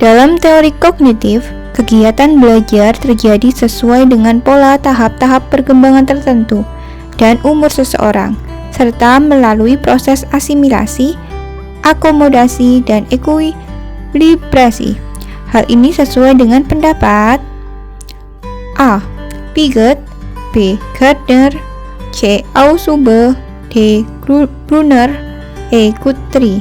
Dalam teori kognitif, kegiatan belajar terjadi sesuai dengan pola tahap-tahap perkembangan tertentu dan umur seseorang, serta melalui proses asimilasi, akomodasi, dan ekuilibrasi. Hal ini sesuai dengan pendapat A. Piaget, B. Gardner, C. Ausubel, D. Brunner, E. Guthrie.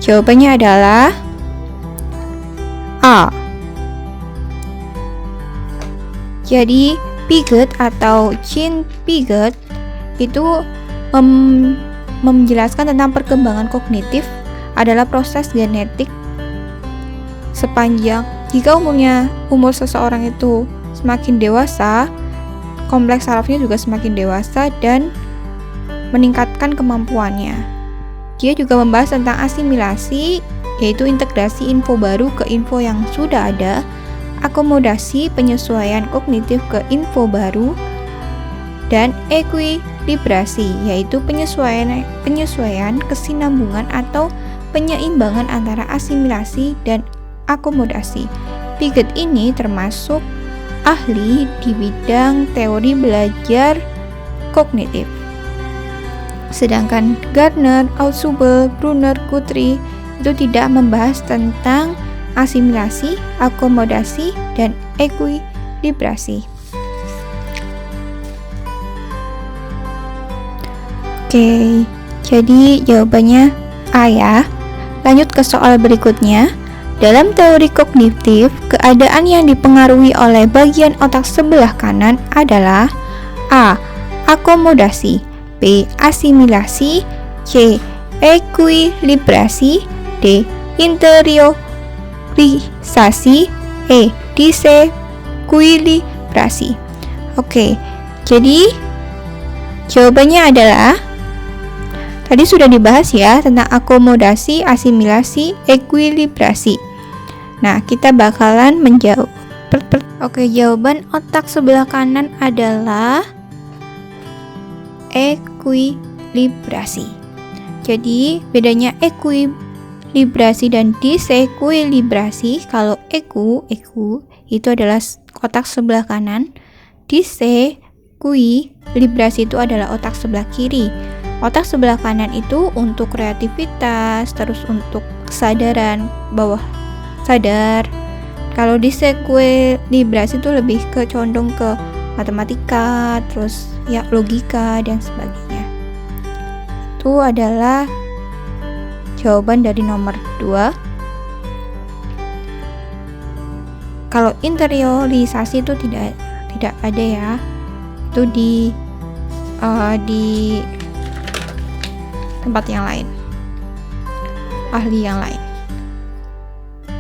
Jawabannya adalah A. Jadi Piaget atau Jean Piaget itu menjelaskan tentang perkembangan kognitif adalah proses genetik sepanjang jika umur seseorang itu semakin dewasa, kompleks sarafnya juga semakin dewasa dan meningkatkan kemampuannya. Dia juga membahas tentang asimilasi, yaitu integrasi info baru ke info yang sudah ada, akomodasi penyesuaian kognitif ke info baru, dan ekuilibrasi, yaitu penyesuaian kesinambungan atau penyeimbangan antara asimilasi dan akomodasi. Piaget ini termasuk ahli di bidang teori belajar kognitif. Sedangkan Gardner, Ausubel, Brunner, Guthrie itu tidak membahas tentang asimilasi, akomodasi, dan ekuilibrasi. Oke, jadi jawabannya A ya. Lanjut ke soal berikutnya. Dalam teori kognitif, keadaan yang dipengaruhi oleh bagian otak sebelah kanan adalah A. Akomodasi, B. Asimilasi, C. Ekuilibrasi, D. Interiorisasi, E. Disekuilibrasi. Oke, jadi jawabannya adalah tadi sudah dibahas ya tentang akomodasi, asimilasi, ekuilibrasi. Nah, kita bakalan menjawab. Oke, jawaban otak sebelah kanan adalah ekuilibrasi. Jadi, bedanya ekuilibrasi dan disekuilibrasi. Kalau eku itu adalah otak sebelah kanan, disekuilibrasi itu adalah otak sebelah kiri. Otak sebelah kanan itu untuk kreativitas, terus untuk kesadaran bawah sadar. Kalau disekuilibrasi itu lebih condong ke matematika, terus ya logika dan sebagainya. Itu adalah jawaban dari nomor 2. Kalau interiorisasi itu tidak ada ya. Itu di tempat yang lain, ahli yang lain.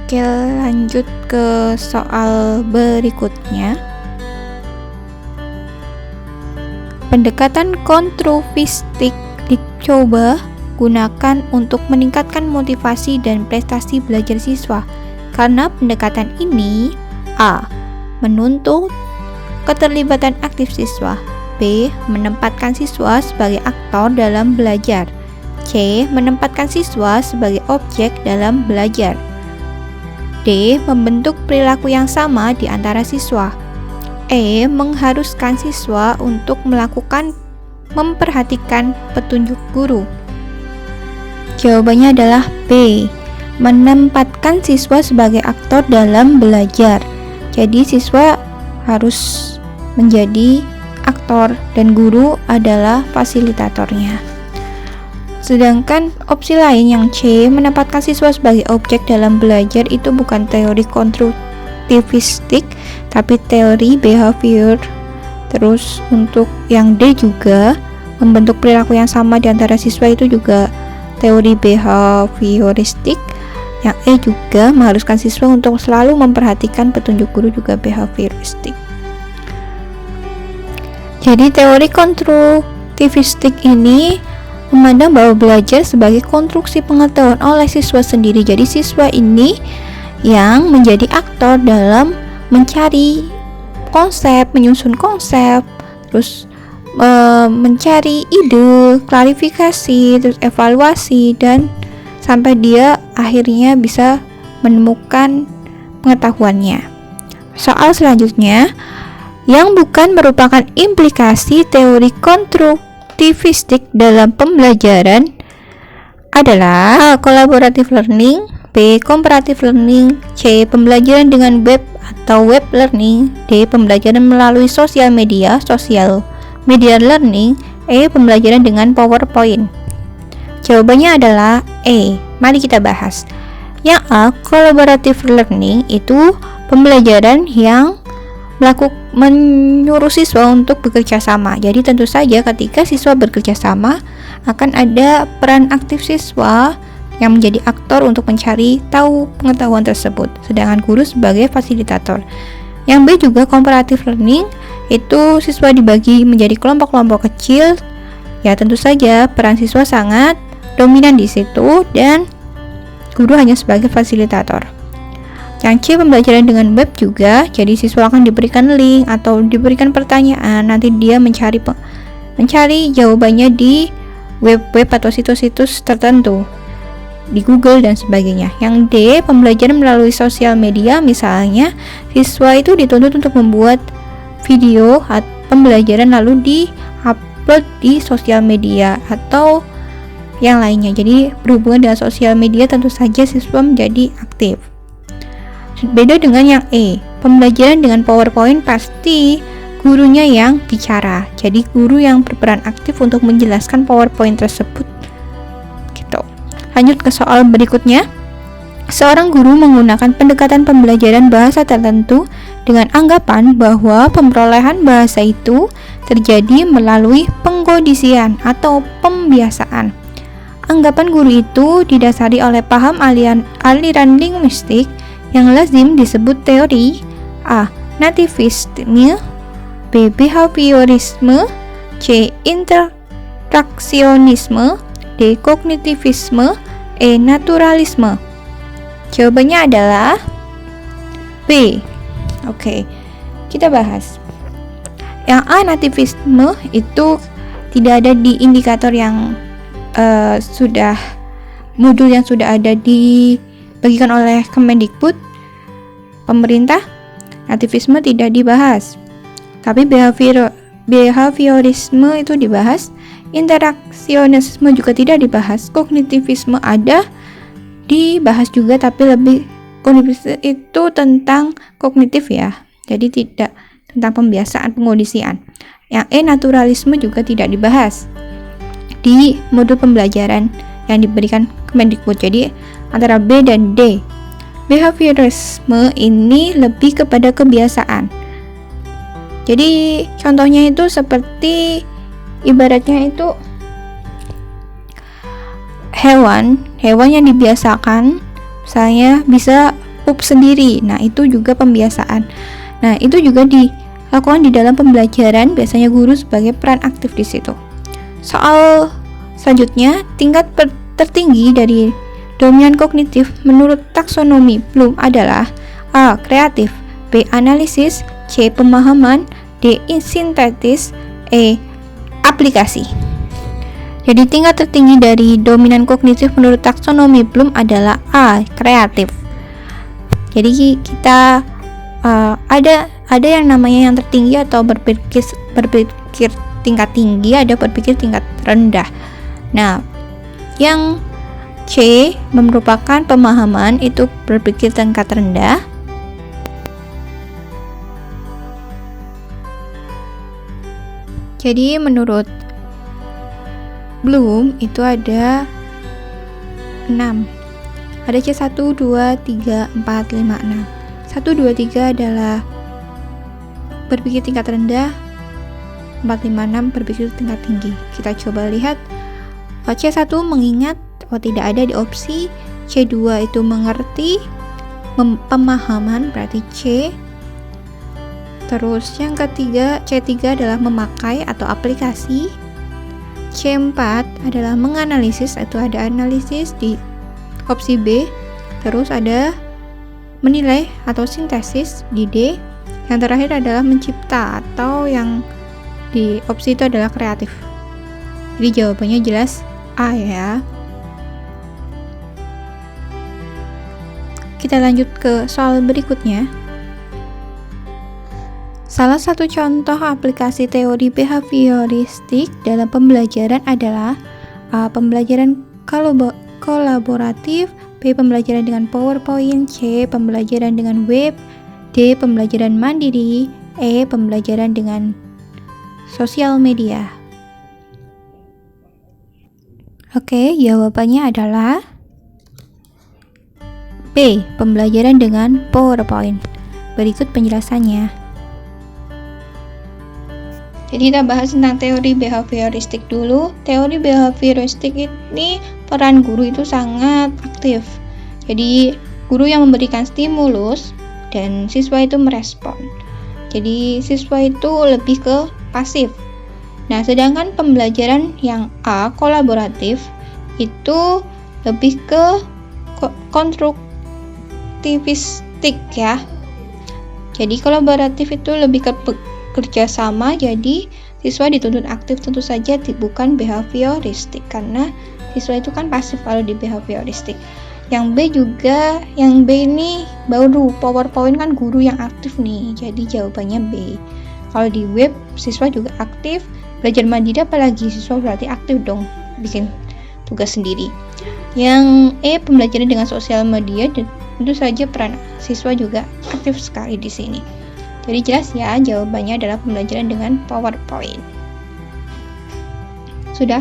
Oke, lanjut ke soal berikutnya. Pendekatan konstruktivistik dicoba gunakan untuk meningkatkan motivasi dan prestasi belajar siswa. Karena pendekatan ini A. Menuntut keterlibatan aktif siswa, B. Menempatkan siswa sebagai aktor dalam belajar, C. Menempatkan siswa sebagai objek dalam belajar, D. Membentuk perilaku yang sama di antara siswa, E. Mengharuskan siswa untuk memperhatikan petunjuk guru. Jawabannya adalah B. Menempatkan siswa sebagai aktor dalam belajar. Jadi siswa harus menjadi aktor dan guru adalah fasilitatornya. Sedangkan opsi lain yang C, menempatkan siswa sebagai objek dalam belajar, itu bukan teori konstruktivistik tapi teori behavior. Terus untuk yang D juga membentuk perilaku yang sama di antara siswa, itu juga teori behavioristik. Yang E juga mengharuskan siswa untuk selalu memperhatikan petunjuk guru, juga behavioristik. Jadi teori konstruktivistik ini memandang bahwa belajar sebagai konstruksi pengetahuan oleh siswa sendiri. Jadi siswa ini yang menjadi aktor dalam mencari konsep, menyusun konsep, terus mencari ide, klarifikasi, terus evaluasi, dan sampai dia akhirnya bisa menemukan pengetahuannya. Soal selanjutnya, yang bukan merupakan implikasi teori konstruktivistik dalam pembelajaran adalah A. Collaborative learning, B. Comparative learning, C. Pembelajaran dengan web atau web learning, D. Pembelajaran melalui social media learning, E. Pembelajaran dengan PowerPoint. Jawabannya adalah E. Mari kita bahas. Yang A. Collaborative learning itu pembelajaran yang menyuruh siswa untuk bekerja sama. Jadi tentu saja ketika siswa bekerja sama akan ada peran aktif siswa yang menjadi aktor untuk mencari tahu pengetahuan tersebut, sedangkan guru sebagai fasilitator. Yang B juga comparative learning, itu siswa dibagi menjadi kelompok-kelompok kecil. Ya tentu saja peran siswa sangat dominan di situ dan guru hanya sebagai fasilitator. Yang C pembelajaran dengan web juga, jadi siswa akan diberikan link atau diberikan pertanyaan, nanti dia mencari jawabannya di web-web atau situs-situs tertentu di Google dan sebagainya. Yang D pembelajaran melalui sosial media, misalnya siswa itu dituntut untuk membuat video pembelajaran lalu di-upload di sosial media atau yang lainnya. Jadi berhubungan dengan sosial media tentu saja siswa menjadi aktif. Beda dengan yang E, pembelajaran dengan PowerPoint pasti gurunya yang bicara. Jadi guru yang berperan aktif untuk menjelaskan PowerPoint tersebut. Gitu. Lanjut ke soal berikutnya. Seorang guru menggunakan pendekatan pembelajaran bahasa tertentu dengan anggapan bahwa pemrolehan bahasa itu terjadi melalui pengkondisian atau pembiasaan. Anggapan guru itu didasari oleh paham aliran linguistik yang lazim disebut teori A. Nativisme, B. Behaviorisme, C. Interaksionisme, D. Kognitivisme, E. Naturalisme. Jawabannya adalah B. Oke, kita bahas. Yang A. Nativisme itu tidak ada di indikator yang modul yang sudah ada dibagikan oleh Kemendikbud pemerintah. Nativisme tidak dibahas, tapi behaviorisme itu dibahas. Interaksionisme juga tidak dibahas. Kognitivisme ada dibahas juga, tapi lebih kognitif itu tentang kognitif ya, jadi tidak tentang pembiasaan pengkondisian. Yang E. Naturalisme juga tidak dibahas di modul pembelajaran yang diberikan Kemendikbud. Jadi antara B dan D. Behaviorisme ini lebih kepada kebiasaan. Jadi contohnya itu seperti ibaratnya itu hewan yang dibiasakan, misalnya bisa pup sendiri. Nah, itu juga pembiasaan. Nah, itu juga dilakukan di dalam pembelajaran, biasanya guru sebagai peran aktif di situ. Soal selanjutnya, tingkat tertinggi dari dominan kognitif menurut taksonomi Bloom adalah A. Kreatif, B. Analisis, C. Pemahaman, D. Sintetis, E. Aplikasi. Jadi tingkat tertinggi dari dominan kognitif menurut taksonomi Bloom adalah A. Kreatif. Jadi kita ada yang namanya yang tertinggi atau berpikir tingkat tinggi, ada berpikir tingkat rendah. Nah, yang C merupakan pemahaman, itu berpikir tingkat rendah. Jadi menurut Bloom itu ada 6. Ada C1, 2, 3, 4, 5, 6. 1, 2, 3 adalah berpikir tingkat rendah. 4, 5, 6 berpikir tingkat tinggi. Kita coba lihat. C1 mengingat, tidak ada di opsi. C2 itu mengerti, pemahaman berarti C. Terus yang ketiga, C3 adalah memakai atau aplikasi. C4 adalah menganalisis, itu ada analisis di opsi B. Terus ada menilai atau sintesis di D. Yang terakhir adalah mencipta, atau yang di opsi itu adalah kreatif. Jadi jawabannya jelas A ya. kita lanjut ke soal berikutnya. Salah satu contoh aplikasi teori behavioristik dalam pembelajaran adalah A. Pembelajaran kolaboratif, B. Pembelajaran dengan PowerPoint, C. Pembelajaran dengan web, D. Pembelajaran mandiri, E. Pembelajaran dengan sosial media. Oke, jawabannya adalah B. Pembelajaran dengan PowerPoint. Berikut penjelasannya. Jadi kita bahas tentang teori behavioristik dulu. Teori behavioristik ini peran guru itu sangat aktif. Jadi guru yang memberikan stimulus dan siswa itu merespon. Jadi siswa itu lebih ke pasif. Nah, sedangkan pembelajaran yang A, kolaboratif, itu lebih ke konstruktivistik ya. Jadi kolaboratif itu lebih ke kerjasama, jadi siswa dituntut aktif tentu saja, bukan behavioristik, karena siswa itu kan pasif kalau di behavioristik. Yang B juga, yang B ini baru PowerPoint kan guru yang aktif nih, jadi jawabannya B. Kalau di web siswa juga aktif, belajar mandiri apalagi siswa berarti aktif dong bikin tugas sendiri. Yang E, pembelajaran dengan sosial media, tentu saja peran siswa juga aktif sekali di sini. Jadi jelas ya, jawabannya adalah pembelajaran dengan PowerPoint. Sudah